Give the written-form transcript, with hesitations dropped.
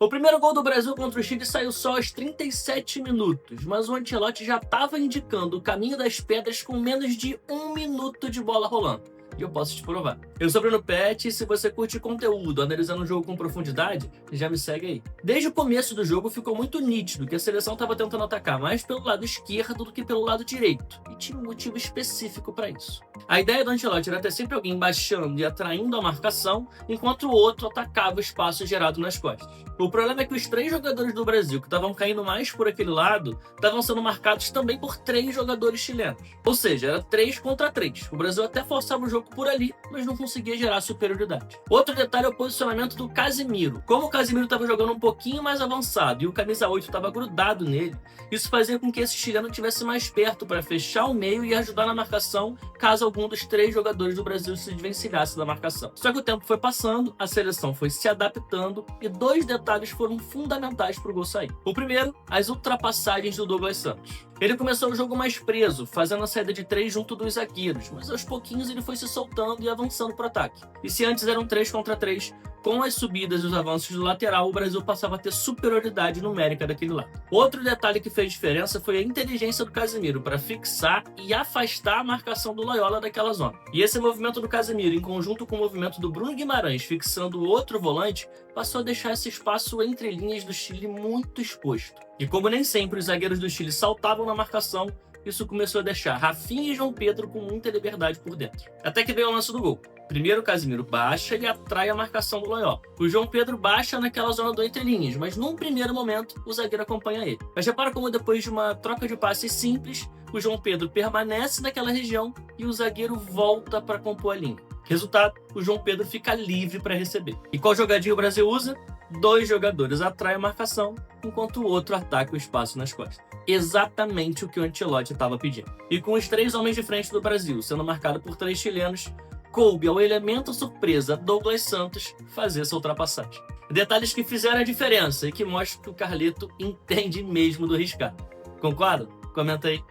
O primeiro gol do Brasil contra o Chile saiu só aos 37 minutos, mas o Ancelotti já estava indicando o caminho das pedras com menos de 1 minuto de bola rolando. E eu posso te provar. Eu sou Bruno Pet e se você curte conteúdo analisando o jogo com profundidade, já me segue aí. Desde o começo do jogo ficou muito nítido que a seleção estava tentando atacar mais pelo lado esquerdo do que pelo lado direito, e tinha um motivo específico para isso. A ideia do Ancelotti era ter sempre alguém baixando e atraindo a marcação, enquanto o outro atacava o espaço gerado nas costas. O problema é que os 3 jogadores do Brasil que estavam caindo mais por aquele lado estavam sendo marcados também por 3 jogadores chilenos. Ou seja, era 3 contra 3. O Brasil até forçava o jogo por ali, mas não conseguia gerar superioridade. Outro detalhe é o posicionamento do Casemiro. Como o Casemiro estava jogando um pouquinho mais avançado e o camisa 8 estava grudado nele, isso fazia com que esse chileno estivesse mais perto para fechar o meio e ajudar na marcação caso algum dos 3 jogadores do Brasil se desvencilhasse da marcação. Só que o tempo foi passando, a seleção foi se adaptando e 2 detalhes foram fundamentais para o gol sair. O primeiro, as ultrapassagens do Douglas Santos. Ele começou o jogo mais preso, fazendo a saída de 3 junto dos zagueiros, mas aos pouquinhos ele foi se soltando e avançando para o ataque. E se antes eram 3 contra 3, com as subidas e os avanços do lateral, o Brasil passava a ter superioridade numérica daquele lado. Outro detalhe que fez diferença foi a inteligência do Casemiro para fixar e afastar a marcação do Loyola daquela zona. E esse movimento do Casemiro, em conjunto com o movimento do Bruno Guimarães fixando o outro volante, passou a deixar esse espaço entre linhas do Chile muito exposto. E como nem sempre os zagueiros do Chile saltavam na marcação, isso começou a deixar Rafinha e João Pedro com muita liberdade por dentro. Até que veio o lance do gol. Primeiro o Casemiro baixa e atrai a marcação do Loyola. O João Pedro baixa naquela zona do entre linhas, mas num primeiro momento o zagueiro acompanha ele. Mas repara como depois de uma troca de passes simples, o João Pedro permanece naquela região e o zagueiro volta para compor a linha. Resultado, o João Pedro fica livre para receber. E qual jogadinha o Brasil usa? 2 jogadores atraem a marcação, enquanto o outro ataca o espaço nas costas. Exatamente o que o Ancelotti estava pedindo. E com os 3 homens de frente do Brasil sendo marcado por 3 chilenos, coube ao elemento surpresa Douglas Santos fazer essa ultrapassagem. Detalhes que fizeram a diferença e que mostram que o Carleto entende mesmo do riscado. Concorda? Comenta aí.